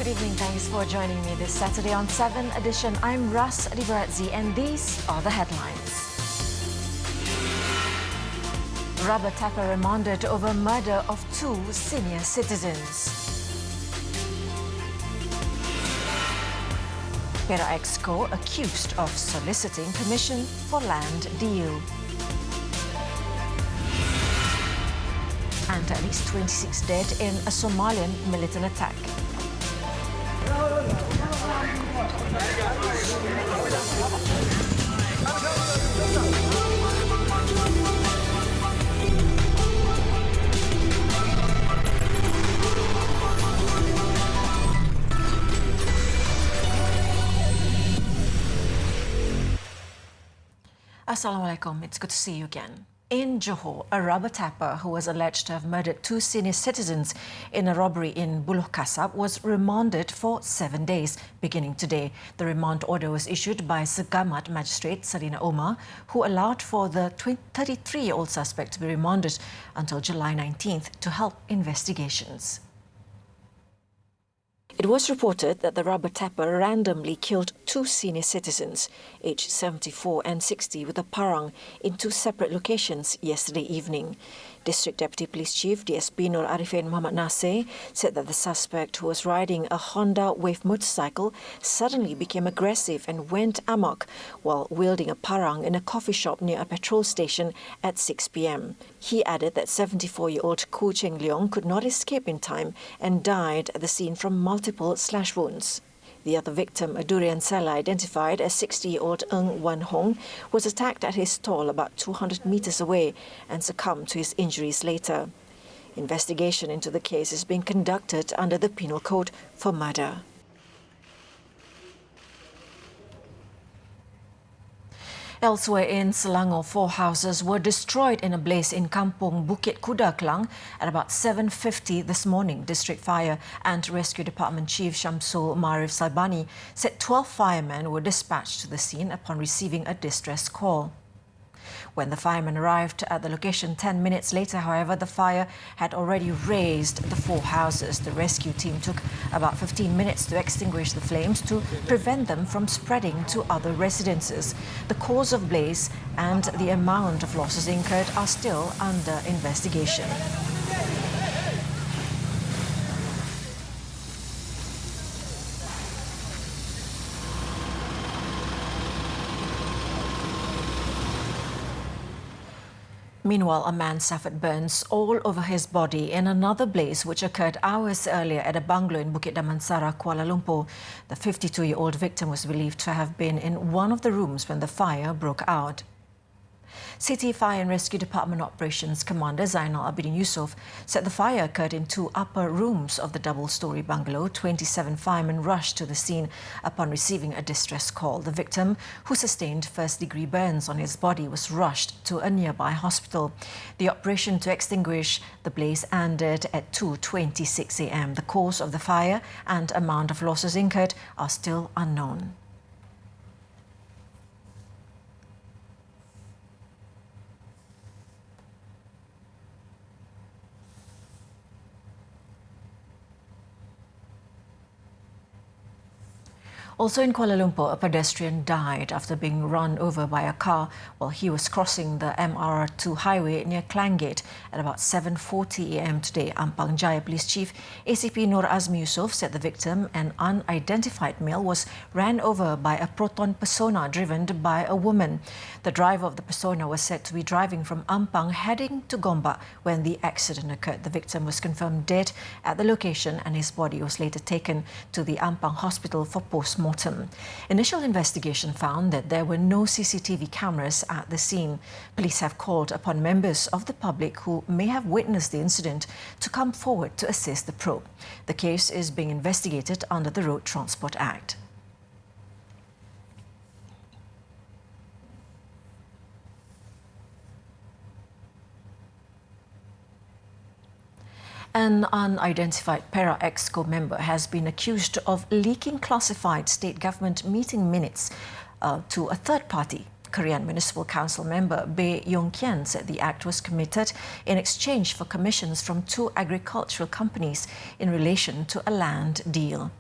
Good evening, thanks for joining me this Saturday on 7Edition. I'm Ras Adiba Radzi and these are the headlines. Rubber tapper remanded over murder of 2 senior citizens. Perak Exco accused of soliciting commission for land deal. And at least 26 dead in a Somalian militant attack. Assalamualaikum, it's good to see you again. In Johor, a rubber tapper who was alleged to have murdered 2 senior citizens in a robbery in Buluh Kasab was remanded for 7 days, beginning today. The remand order was issued by Segamat Magistrate Sarina Omar, who allowed for the 33-year-old suspect to be remanded until July 19th to help investigations. It was reported that the rubber tapper randomly killed 2 senior citizens, aged 74 and 60, with a parang in 2 separate locations yesterday evening. District Deputy Police Chief DSP Nur Arifin Muhammad Nasir said that the suspect, who was riding a Honda Wave motorcycle, suddenly became aggressive and went amok while wielding a parang in a coffee shop near a petrol station at 6 p.m. He added that 74-year-old Ku Cheng Leong could not escape in time and died at the scene from multiple slash wounds. The other victim, a durian seller identified as 60-year-old Ng Wan Hong, was attacked at his stall about 200 meters away and succumbed to his injuries later. Investigation into the case is being conducted under the Penal Code for murder. Elsewhere in Selangor, 4 houses were destroyed in a blaze in Kampung Bukit Kuda, Kelang at about 7:50 this morning. District Fire and Rescue Department Chief Shamsul Marif Salbani said 12 firemen were dispatched to the scene upon receiving a distress call. When the firemen arrived at the location 10 minutes later, however, the fire had already razed the 4 houses. The rescue team took about 15 minutes to extinguish the flames to prevent them from spreading to other residences. The cause of blaze and the amount of losses incurred are still under investigation. Meanwhile, a man suffered burns all over his body in another blaze which occurred hours earlier at a bungalow in Bukit Damansara, Kuala Lumpur. The 52-year-old victim was believed to have been in one of the rooms when the fire broke out. City Fire and Rescue Department Operations Commander Zainal Abidin Yusof said the fire occurred in 2 upper rooms of the double-storey bungalow. 27 firemen rushed to the scene upon receiving a distress call. The victim, who sustained first-degree burns on his body, was rushed to a nearby hospital. The operation to extinguish the blaze ended at 2:26 a.m. The cause of the fire and amount of losses incurred are still unknown. Also in Kuala Lumpur, a pedestrian died after being run over by a car while he was crossing the MR2 highway near Klangate at about 7:40 a.m. today. Ampang Jaya Police Chief ACP Nur Azmi Yusof said the victim, an unidentified male, was ran over by a Proton Persona driven by a woman. The driver of the Persona was said to be driving from Ampang heading to Gombak when the accident occurred. The victim was confirmed dead at the location and his body was later taken to the Ampang Hospital for post-mortem. Initial investigation found that there were no CCTV cameras at the scene. Police have called upon members of the public who may have witnessed the incident to come forward to assist the probe. The case is being investigated under the Road Transport Act. An unidentified Perak Exco member has been accused of leaking classified state government meeting minutes to a third party. Korean Municipal Council member Bae Yong-kian said the act was committed in exchange for commissions from 2 agricultural companies in relation to a land deal.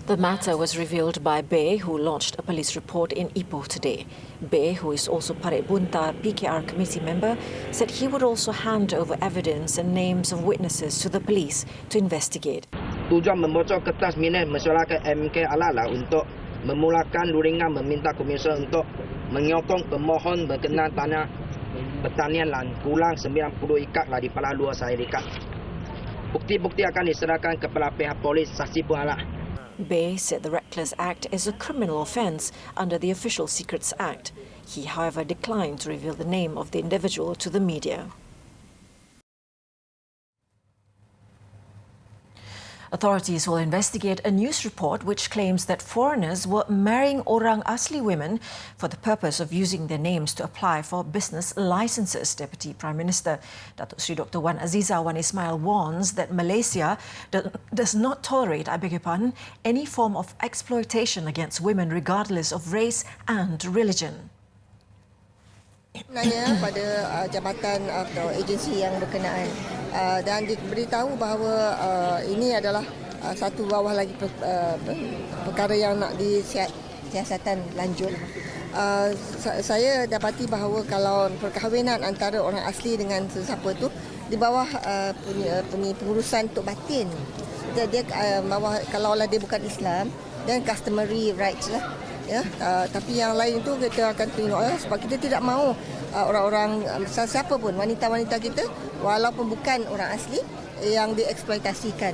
The matter was revealed by Bay, who launched a police report in Ipoh today. Bay, who is also Parit Buntar PKR committee member, said he would also hand over evidence and names of witnesses to the police to investigate. Tujuan membocor kertas minat masyarakat MK Alala untuk memulakan luringan meminta komisi untuk menyokong pemohon berkenaan tanah pertanian lan kurang 90 ikat lah di Pala Luar Syarikat. Bukti-bukti akan diserahkan kepada pihak polis saksi pengalah. Bay said the reckless act is a criminal offence under the Official Secrets Act. He, however, declined to reveal the name of the individual to the media. Authorities will investigate a news report which claims that foreigners were marrying orang asli women for the purpose of using their names to apply for business licenses. Deputy Prime Minister Datuk Sri Dr. Wan Aziza Wan Ismail warns that Malaysia does not tolerate, any form of exploitation against women regardless of race and religion. Sebenarnya pada jabatan atau agensi yang berkenaan dan diberitahu bahawa ini adalah satu bawah lagi perkara yang nak disiasatan lanjut. Saya dapati bahawa kalau perkahwinan antara orang asli dengan sesiapa tu di bawah pengurusan tok batin. Dia bawah kalaulah dia bukan Islam dan customary rights lah. Ya, tapi yang lain itu kita akan tengok sebab kita tidak mahu orang-orang siapa pun wanita-wanita kita walaupun bukan orang asli yang dieksploitasikan.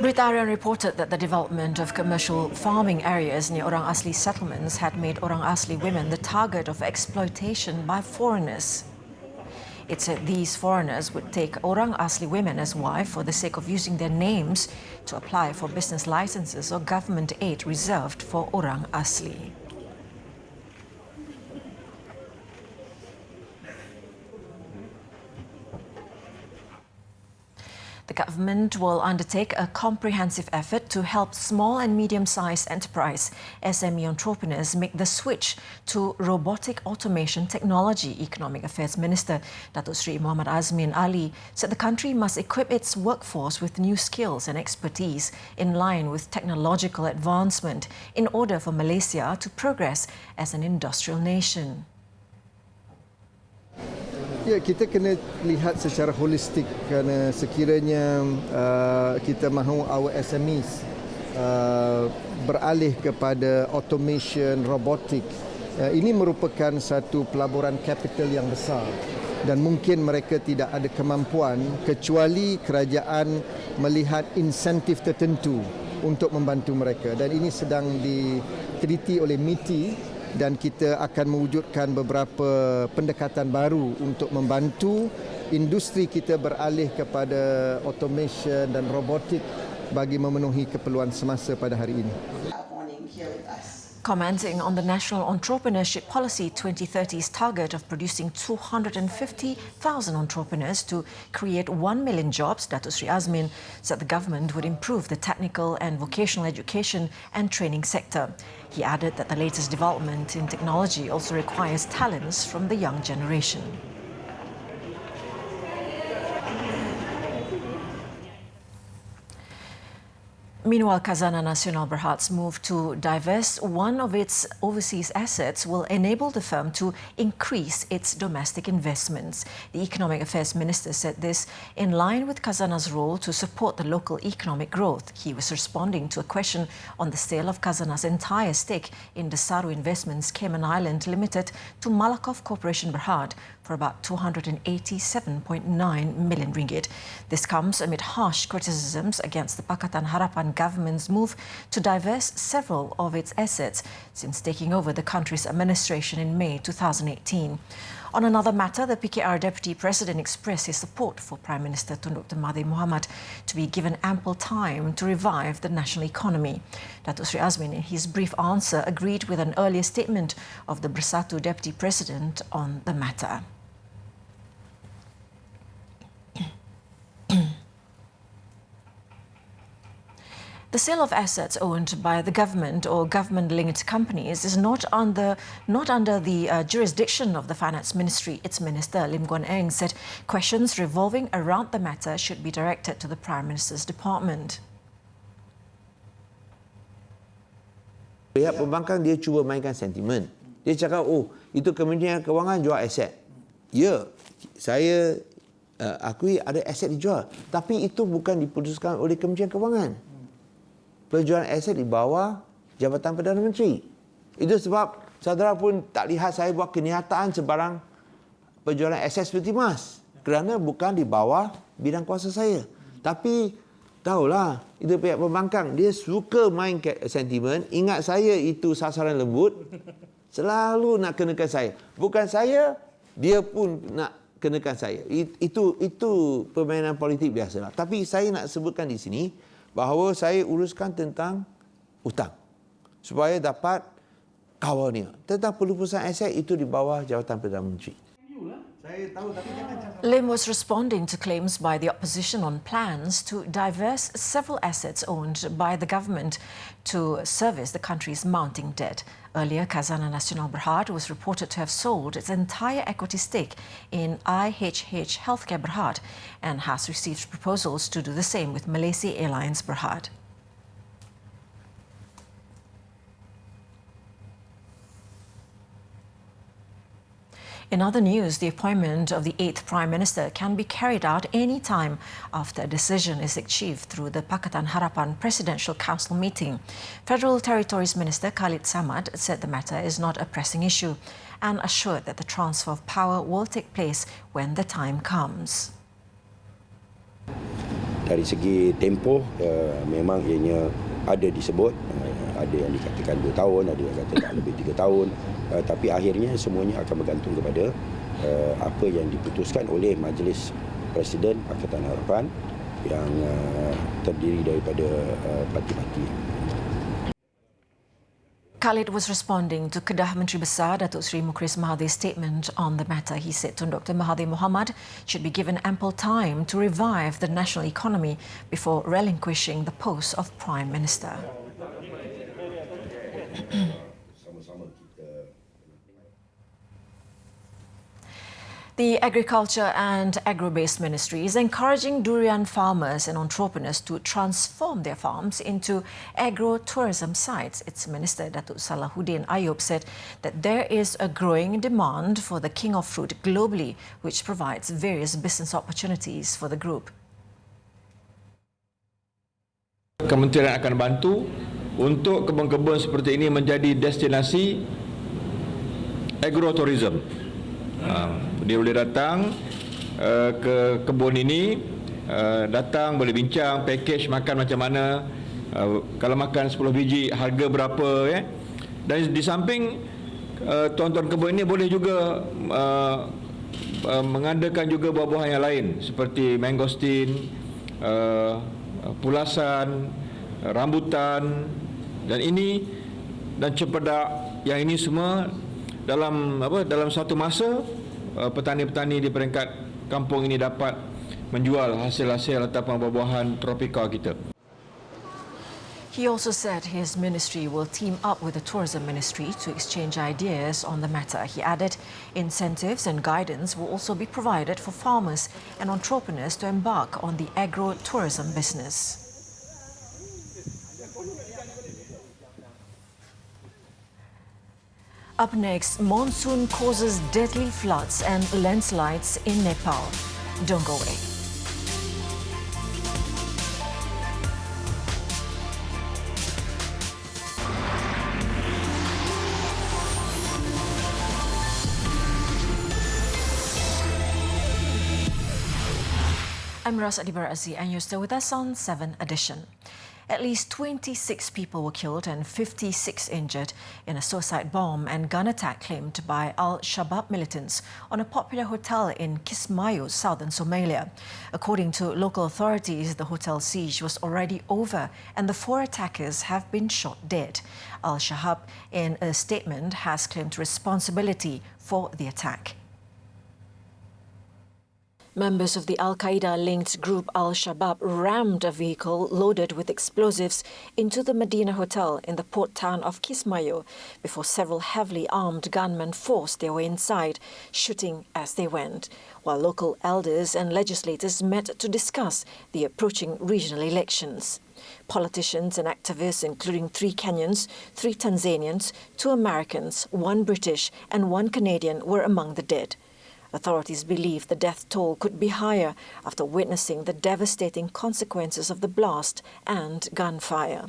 Berita Harian reported that the development of commercial farming areas near orang asli settlements had made orang asli women the target of exploitation by foreigners. It said these foreigners would take orang asli women as wife for the sake of using their names to apply for business licenses or government aid reserved for orang asli. The government will undertake a comprehensive effort to help small and medium-sized enterprise SME entrepreneurs make the switch to robotic automation technology. Economic Affairs Minister Datuk Sri Muhammad Azmin Ali said the country must equip its workforce with new skills and expertise in line with technological advancement in order for Malaysia to progress as an industrial nation. Ya, kita kena lihat secara holistik kerana sekiranya kita mahu our SMEs beralih kepada automation, robotik, ini merupakan satu pelaburan kapital yang besar dan mungkin mereka tidak ada kemampuan kecuali kerajaan melihat insentif tertentu untuk membantu mereka dan ini sedang diteliti oleh MITI dan kita akan mewujudkan beberapa pendekatan baru untuk membantu industri kita beralih kepada automation dan robotik bagi memenuhi keperluan semasa pada hari ini. Commenting on the National Entrepreneurship Policy 2030's target of producing 250,000 entrepreneurs to create 1 million jobs, Datuk Sri Azmin said the government would improve the technical and vocational education and training sector. He added that the latest development in technology also requires talents from the young generation. Meanwhile, Khazanah Nasional Berhad's move to divest one of its overseas assets will enable the firm to increase its domestic investments. The Economic Affairs Minister said this in line with Khazanah's role to support the local economic growth. He was responding to a question on the sale of Khazanah's entire stake in Desaru Investments Cayman Island Limited to Malakoff Corporation Berhad for about 287.9 million ringgit. This comes amid harsh criticisms against the Pakatan Harapan government's move to divest several of its assets since taking over the country's administration in May 2018. On another matter, the PKR Deputy President expressed his support for Prime Minister Tun Dr. Mahathir Mohamad to be given ample time to revive the national economy. Datuk Sri Azmin, in his brief answer, agreed with an earlier statement of the Bersatu Deputy President on the matter. The sale of assets owned by the government or government-linked companies is not under the jurisdiction of the Finance Ministry. Its Minister, Lim Guan Eng, said questions revolving around the matter should be directed to the Prime Minister's department. Pihak pembangkang dia cuba mainkan sentimen. Dia cakap, oh, itu Kementerian Kewangan jual aset. Ya, saya akui ada aset dijual. Tapi itu bukan diputuskan oleh Kementerian Kewangan. Penjualan aset di bawah Jabatan Perdana Menteri. Itu sebab saudara pun tak lihat saya buat kenyataan sebarang penjualan aset seperti emas. Kerana bukan di bawah bidang kuasa saya. Tapi tahulah, itu pihak pembangkang. Dia suka main sentimen. Ingat saya itu sasaran lembut. Selalu nak kenakan saya. Bukan saya, dia pun nak kenakan saya. Itu permainan politik biasalah. Tapi saya nak sebutkan di sini bahawa saya uruskan tentang hutang. Supaya dapat kawalnya. Tentang pelupusan aset itu di bawah Jabatan Perdana Menteri. Lim was responding to claims by the opposition on plans to divest several assets owned by the government to service the country's mounting debt. Earlier, Khazanah Nasional Berhad was reported to have sold its entire equity stake in IHH Healthcare Berhad and has received proposals to do the same with Malaysia Airlines Berhad. In other news, the appointment of the 8th Prime Minister can be carried out any time after a decision is achieved through the Pakatan Harapan Presidential Council meeting. Federal Territories Minister Khalid Samad said the matter is not a pressing issue and assured that the transfer of power will take place when the time comes. Dari segi tempoh, memang ianya ada disebut, ada yang dikatakan 2 tahun, ada yang kata tak lebih 3 tahun, tapi akhirnya semuanya akan bergantung kepada apa yang diputuskan oleh Majlis Presiden Pakatan Harapan yang terdiri daripada parti-parti. Khalid was responding to Kedah Menteri Besar Datuk Seri Mukhris Mahathir's statement on the matter. He said Tun Dr. Mahathir Mohamad should be given ample time to revive the national economy before relinquishing the post of Prime Minister. The Agriculture and Agro-based Ministry is encouraging durian farmers and entrepreneurs to transform their farms into agro-tourism sites. Its Minister Datuk Salahuddin Ayub said that there is a growing demand for the king of fruit globally, which provides various business opportunities for the group. Kementerian akan bantu untuk kebun-kebun seperti ini menjadi destinasi agro-tourism. Dia boleh datang ke kebun ini, datang boleh bincang package makan macam mana, kalau makan 10 biji harga berapa, dan di samping tuan-tuan kebun ini boleh juga mengadakan juga buah-buahan yang lain seperti mangosteen, pulasan, rambutan dan cempedak. Yang ini semua dalam satu masa petani-petani di peringkat kampung ini dapat menjual hasil-hasil ataupun buah-buahan tropika kita. He also said his ministry will team up with the tourism ministry to exchange ideas on the matter. He added incentives and guidance will also be provided for farmers and entrepreneurs to embark on the agro-tourism business. Up next, monsoon causes deadly floods and landslides in Nepal. Don't go away. I'm Ras Adiba Radzi and you're still with us on 7Edition. At least 26 people were killed and 56 injured in a suicide bomb and gun attack claimed by Al-Shabaab militants on a popular hotel in Kismayo, southern Somalia. According to local authorities, the hotel siege was already over and the 4 attackers have been shot dead. Al-Shabaab, in a statement, has claimed responsibility for the attack. Members of the Al-Qaeda-linked group Al-Shabaab rammed a vehicle loaded with explosives into the Medina Hotel in the port town of Kismayo before several heavily armed gunmen forced their way inside, shooting as they went, while local elders and legislators met to discuss the approaching regional elections. Politicians and activists, including 3 Kenyans, 3 Tanzanians, 2 Americans, 1 British and 1 Canadian, were among the dead. Authorities believe the death toll could be higher after witnessing the devastating consequences of the blast and gunfire.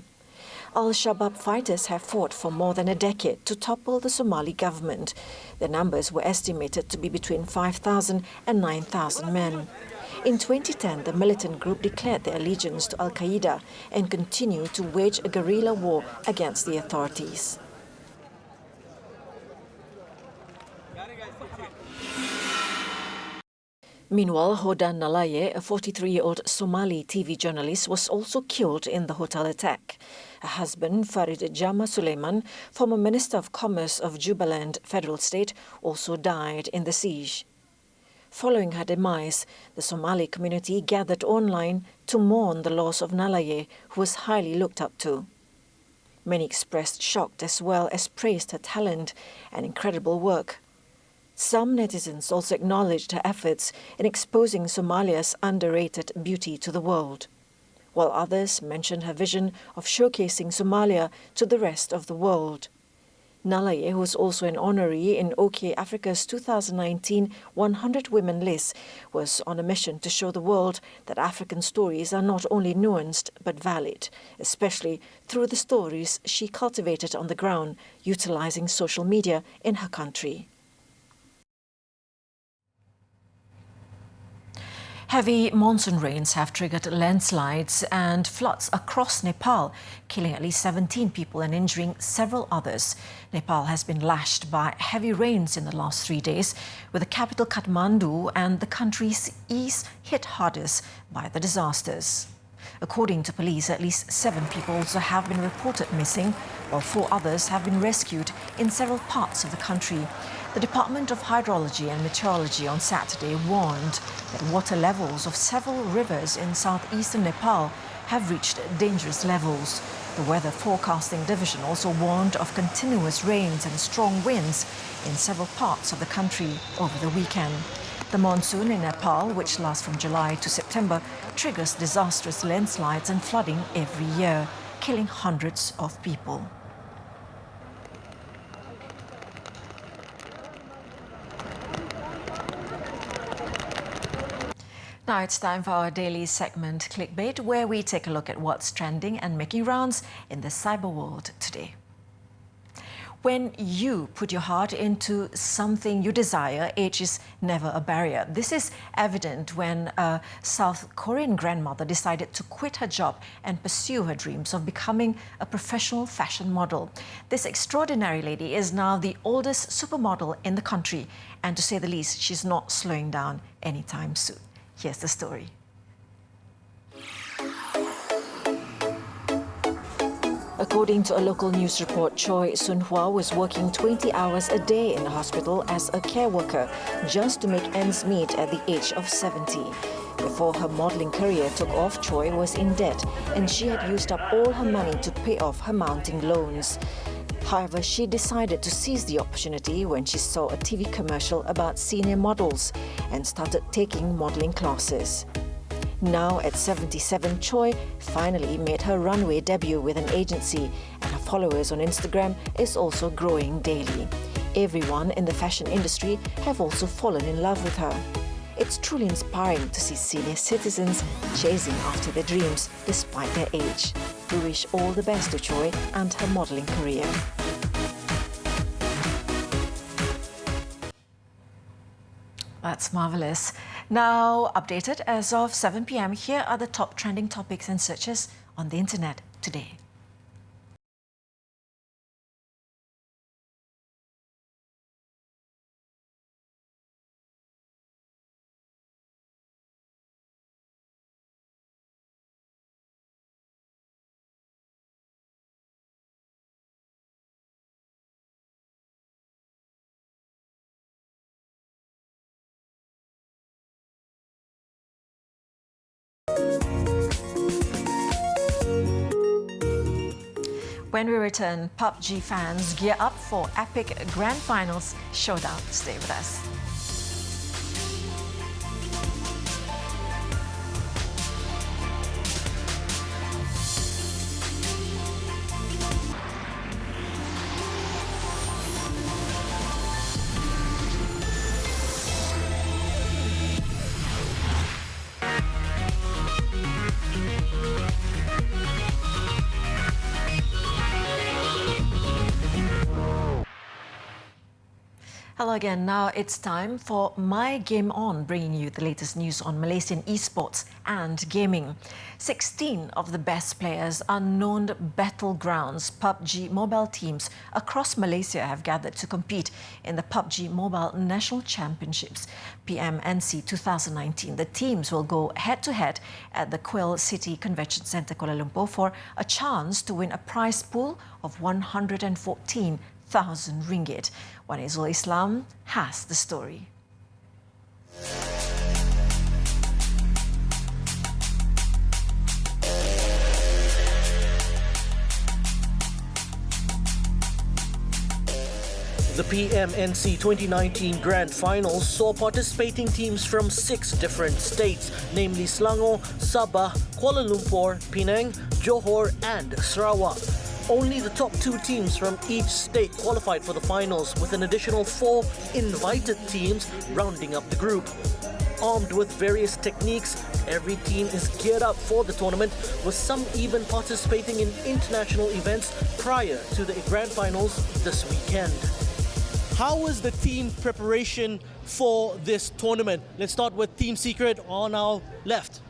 Al-Shabaab fighters have fought for more than a decade to topple the Somali government. The numbers were estimated to be between 5,000 and 9,000 men. In 2010, the militant group declared their allegiance to Al-Qaeda and continued to wage a guerrilla war against the authorities. Meanwhile, Hodan Nalaye, a 43-year-old Somali TV journalist, was also killed in the hotel attack. Her husband, Farid Jama Suleiman, former Minister of Commerce of Jubaland Federal State, also died in the siege. Following her demise, the Somali community gathered online to mourn the loss of Nalaye, who was highly looked up to. Many expressed shock as well as praised her talent and incredible work. Some netizens also acknowledged her efforts in exposing Somalia's underrated beauty to the world, while others mentioned her vision of showcasing Somalia to the rest of the world. Nalaye, who was also an honoree in OK Africa's 2019 100 Women list, was on a mission to show the world that African stories are not only nuanced but valid, especially through the stories she cultivated on the ground, utilizing social media in her country. Heavy monsoon rains have triggered landslides and floods across Nepal, killing at least 17 people and injuring several others. Nepal has been lashed by heavy rains in the last 3 days, with the capital Kathmandu and the country's east hit hardest by the disasters. According to police, at least 7 people also have been reported missing, while 4 others have been rescued in several parts of the country. The Department of Hydrology and Meteorology on Saturday warned that water levels of several rivers in southeastern Nepal have reached dangerous levels. The Weather Forecasting Division also warned of continuous rains and strong winds in several parts of the country over the weekend. The monsoon in Nepal, which lasts from July to September, triggers disastrous landslides and flooding every year, killing hundreds of people. Now it's time for our daily segment, Clickbait, where we take a look at what's trending and making rounds in the cyber world today. When you put your heart into something you desire, age is never a barrier. This is evident when a South Korean grandmother decided to quit her job and pursue her dreams of becoming a professional fashion model. This extraordinary lady is now the oldest supermodel in the country, and to say the least, she's not slowing down anytime soon. Here's the story. According to a local news report, Choi Sun-hwa was working 20 hours a day in the hospital as a care worker just to make ends meet at the age of 70. Before her modelling career took off, Choi was in debt and she had used up all her money to pay off her mounting loans. However, she decided to seize the opportunity when she saw a TV commercial about senior models and started taking modelling classes. Now at 77, Choi finally made her runway debut with an agency, and her followers on Instagram is also growing daily. Everyone in the fashion industry have also fallen in love with her. It's truly inspiring to see senior citizens chasing after their dreams despite their age. We wish all the best to Choi and her modelling career. That's marvellous. Now, updated as of 7 p.m, here are the top trending topics and searches on the internet today. When we return, PUBG fans gear up for epic grand finals showdown. Stay with us. Hello again. Now it's time for My Game On, bringing you the latest news on Malaysian esports and gaming. 16 of the best players are known battlegrounds PUBG mobile teams across Malaysia have gathered to compete in the PUBG Mobile National Championships, PMNC 2019. The teams will go head-to-head at the Quill City Convention Centre, Kuala Lumpur, for a chance to win a prize pool of 114,000 ringgit. Wan Izul Islam has the story. The PMNC 2019 Grand Finals saw participating teams from 6 different states, namely Selangor, Sabah, Kuala Lumpur, Penang, Johor and Sarawak. Only the top 2 teams from each state qualified for the finals, with an additional 4 invited teams rounding up the group. Armed with various techniques, every team is geared up for the tournament, with some even participating in international events prior to the grand finals this weekend. How was the team preparation for this tournament? Let's start with Team Secret on our left.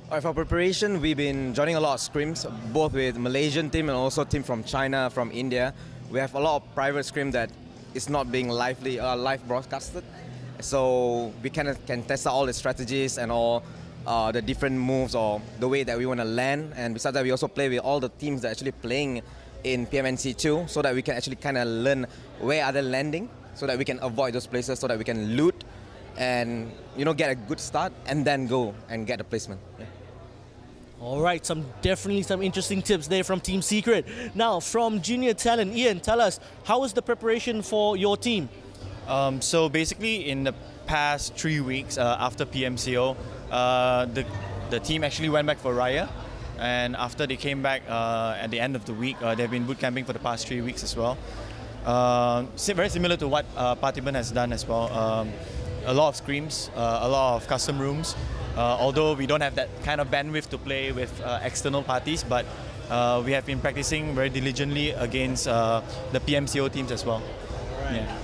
Alright, for preparation, we've been joining a lot of scrims, both with Malaysian team and also team from China, from India. We have a lot of private scrim that is not being live broadcasted. So we kind of can test out all the strategies and all the different moves or the way that we want to land. And besides that, we also play with all the teams that are actually playing in PMNC2, so that we can actually kind of learn where are they landing, so that we can avoid those places, so that we can loot and get a good start and then go and get a placement. Yeah. All right, definitely some interesting tips there from Team Secret. Now, from Junior Talent, Ian, tell us, how was the preparation for your team? So basically, in the past 3 weeks after PMCO, the team actually went back for Raya. And after they came back at the end of the week, they've been boot camping for the past 3 weeks as well. Very similar to what Parthiban has done as well. A lot of scrims, a lot of custom rooms. Although we don't have that kind of bandwidth to play with external parties, but we have been practicing very diligently against the PMCO teams as well. Right. Yeah.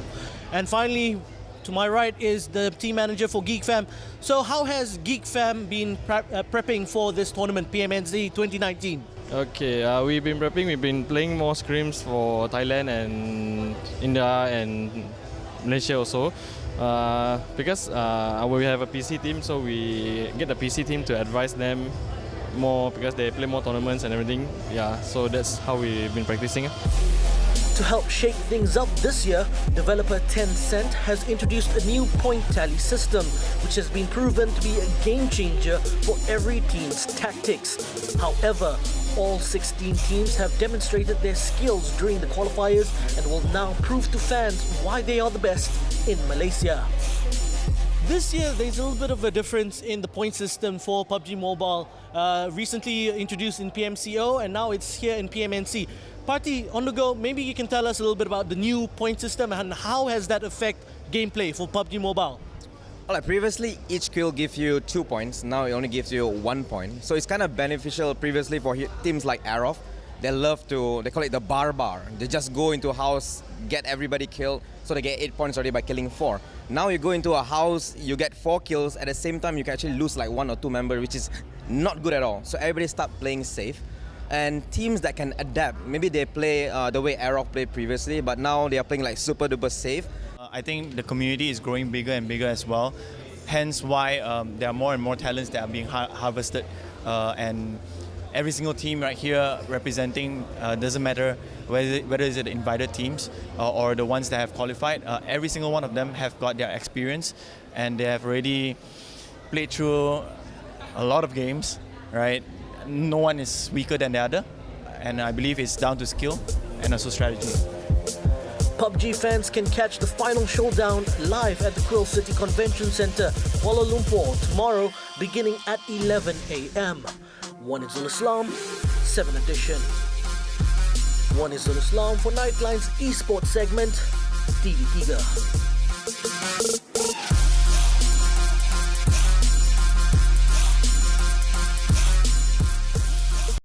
And finally, to my right is the team manager for GeekFam. So how has GeekFam been prepping for this tournament, PMNC 2019? Okay, we've been prepping. We've been playing more scrims for Thailand and India and Malaysia also. Because we have a PC team, so we get the PC team to advise them more because they play more tournaments and everything. Yeah, so that's how we've been practicing. To help shake things up this year, developer Tencent has introduced a new point tally system, which has been proven to be a game changer for every team's tactics. However, all 16 teams have demonstrated their skills during the qualifiers and will now prove to fans why they are the best in Malaysia. This year, there's a little bit of a difference in the point system for PUBG Mobile. Recently introduced in PMCO, and now it's here in PMNC. Party on the go, maybe you can tell us a little bit about the new point system and how has that affect gameplay for PUBG Mobile? Alright, previously each kill gives you 2 points, now it only gives you 1 point. So it's kind of beneficial previously for teams like Arof. They call it the bar. They just go into a house, get everybody killed, so they get 8 points already by killing 4. Now you go into a house, you get 4 kills, at the same time you can actually lose like 1 or 2 members, which is not good at all. So everybody start playing safe. And teams that can adapt, maybe they play the way Arof played previously, but now they are playing like super duper safe. I think the community is growing bigger and bigger as well. Hence why there are more and more talents that are being harvested. And every single team right here representing, doesn't matter whether it's the invited teams or the ones that have qualified, every single one of them have got their experience and they have already played through a lot of games, right? No one is weaker than the other. and I believe it's down to skill and also strategy. PUBG fans can catch the final showdown live at the Quill City Convention Centre, Kuala Lumpur, tomorrow beginning at 11 a.m. One is Islam, 7Edition. One is Islam for Nightline's Esports segment, TV3.